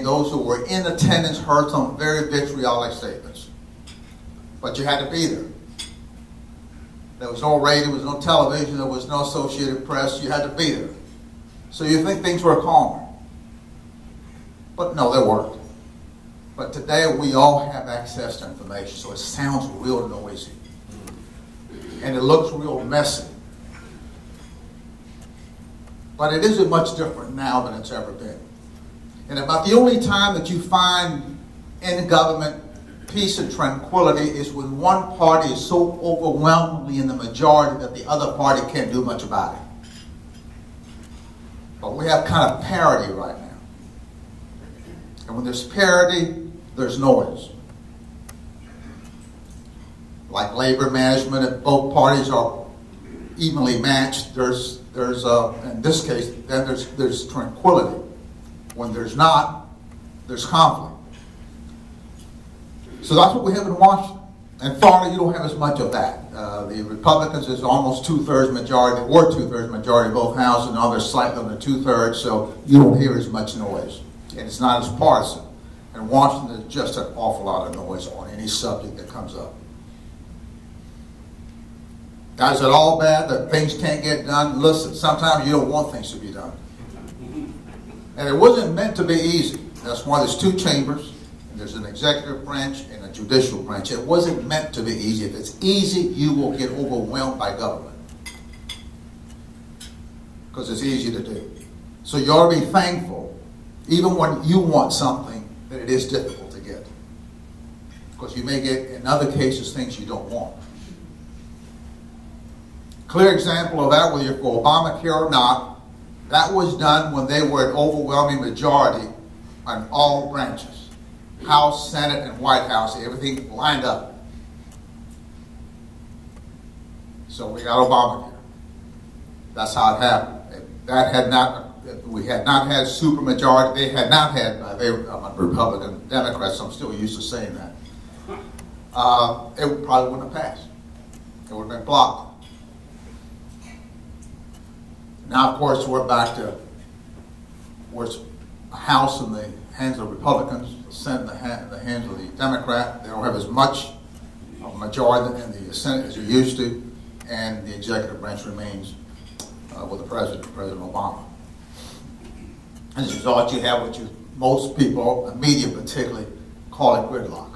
those who were in attendance heard some very vitriolic statements. But you had to be there. There was no radio, there was no television, there was no Associated Press. You had to be there. So you think things were calmer. But no, they weren't. But today we all have access to information, so it sounds real noisy. And it looks real messy. But it isn't much different now than it's ever been. And about the only time that you find in government peace and tranquility is when one party is so overwhelmingly in the majority that the other party can't do much about it. But we have kind of parity right now. And when there's parity, there's noise. Like labor management, if both parties are evenly matched, there's in this case, then there's tranquility. When there's not, there's conflict. So that's what we have in Washington. In Florida, you don't have as much of that. The Republicans is almost two-thirds majority, or two-thirds majority in both houses, and now they're slightly under two-thirds, so you don't hear as much noise. And it's not as partisan. In Washington, there's just an awful lot of noise on any subject that comes up. Now, is it all bad that things can't get done? Listen, sometimes you don't want things to be done. And it wasn't meant to be easy. That's why there's two chambers. And there's an executive branch and a judicial branch. It wasn't meant to be easy. If it's easy, you will get overwhelmed by government. Because it's easy to do. So you ought to be thankful, even when you want something, that it is difficult to get. Because you may get, in other cases, things you don't want. Clear example of that, whether you're for Obamacare or not, that was done when they were an overwhelming majority on all branches. House, Senate, and White House, everything lined up. So we got Obamacare. That's how it happened. That had not, we had not had supermajority. They had not had, they were Republican, Democrats, I'm still used to saying that. It probably wouldn't have passed. It would have been blocked. Now, of course, we're back to where it's a House in the hands of Republicans, the Senate in the hands of the Democrat. They don't have as much of a majority in the Senate as you used to, and the executive branch remains with the President, President Obama. And as a result, you have what most people, the media particularly, call it gridlock.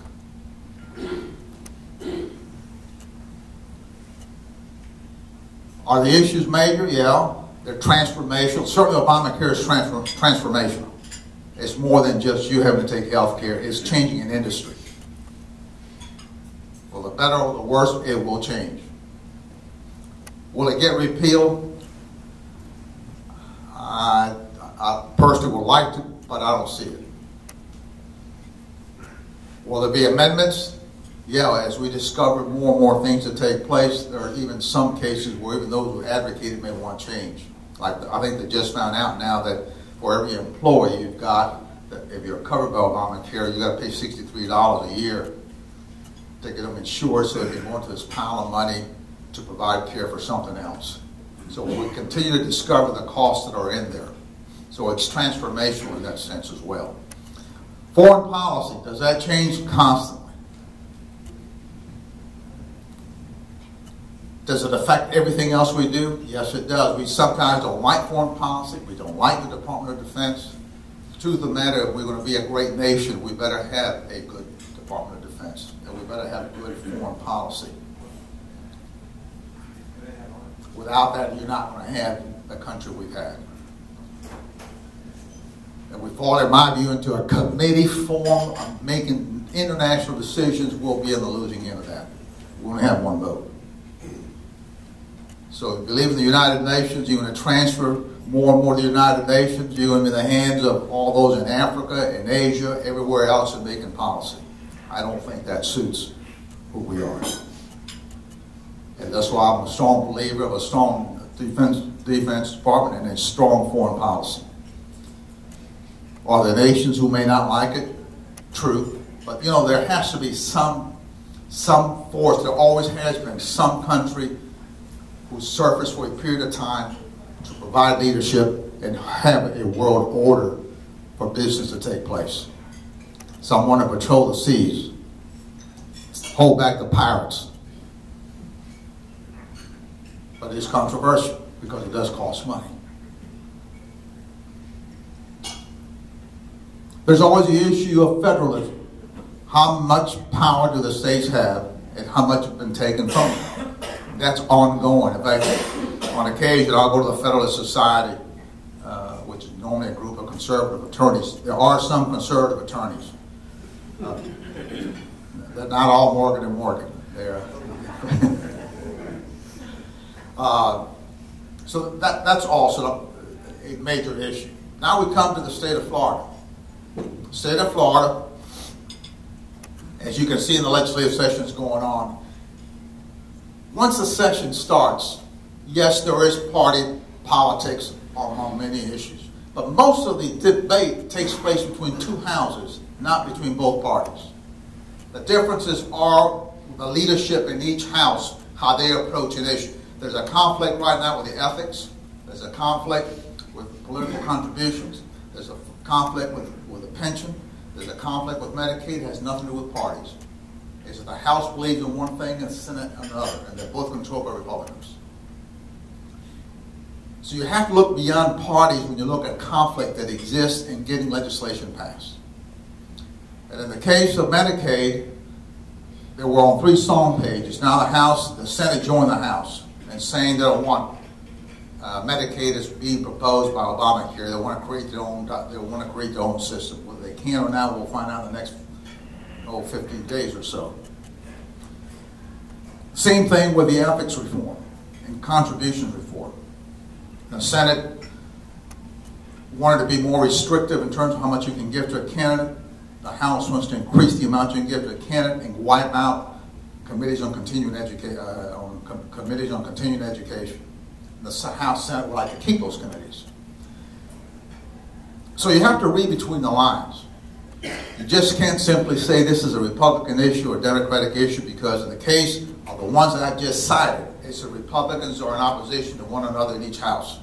Are the issues major? Yeah. They're transformational. Certainly Obamacare is transformational. It's more than just you having to take health care. It's changing an industry. For the better or the worse, it will change. Will it get repealed? I personally would like to, but I don't see it. Will there be amendments? Yeah, as we discover more and more things that take place, there are even some cases where even those who advocated may want change. Like I think they just found out now that for every employee you've got, that if you're covered by Obamacare, you've got to pay $63 a year to get them insured so they can go into this pile of money to provide care for something else. So we continue to discover the costs that are in there. So it's transformational in that sense as well. Foreign policy, does that change constantly? Does it affect everything else we do? Yes, it does. We sometimes don't like foreign policy. We don't like the Department of Defense. The truth of the matter, if we're going to be a great nation, we better have a good Department of Defense. And we better have good foreign policy. Without that, you're not going to have the country we've had. And we fall, in my view, into a committee form of making international decisions. We'll be in the losing end of that. We only have one vote. So if you believe in the United Nations, you're going to transfer more and more to the United Nations. You're going to be in the hands of all those in Africa, in Asia, everywhere else in making policy. I don't think that suits who we are. And that's why I'm a strong believer of a strong defense department and a strong foreign policy. Are there nations who may not like it? True. But, you know, there has to be some force. There always has been some country who surfaced for a period of time to provide leadership and have a world order for business to take place. Some want to patrol the seas, hold back the pirates. But it's controversial because it does cost money. There's always the issue of federalism. How much power do the states have and how much has been taken from them? That's ongoing. In fact, on occasion, I'll go to the Federalist Society, which is normally a group of conservative attorneys. There are some conservative attorneys. They're not all Morgan and Morgan. They're so that's also a major issue. Now we come to the state of Florida. The state of Florida, as you can see in the legislative sessions going on, once the session starts, yes, there is party politics on many issues, but most of the debate takes place between two houses, not between both parties. The differences are the leadership in each house, how they approach an issue. There's a conflict right now with the ethics. There's a conflict with political contributions. There's a conflict with the pension. There's a conflict with Medicaid. It has nothing to do with parties. It's that the House believes in one thing and the Senate another, and they're both controlled by Republicans. So you have to look beyond parties when you look at conflict that exists in getting legislation passed. And in the case of Medicaid, they were on 3 song pages. Now the Senate joined the House and saying they don't want Medicaid is being proposed by Obamacare. They want to create their own. They want to create their own system. Whether they can or not, we'll find out in the next 15 days or so. Same thing with the ethics reform and contributions reform. The Senate wanted to be more restrictive in terms of how much you can give to a candidate. The House wants to increase the amount you can give to a candidate and wipe out committees on continuing education. The House Senate would like to keep those committees. So you have to read between the lines. You just can't simply say this is a Republican issue or Democratic issue, because in the case of the ones that I just cited, it's the Republicans are in opposition to one another in each house.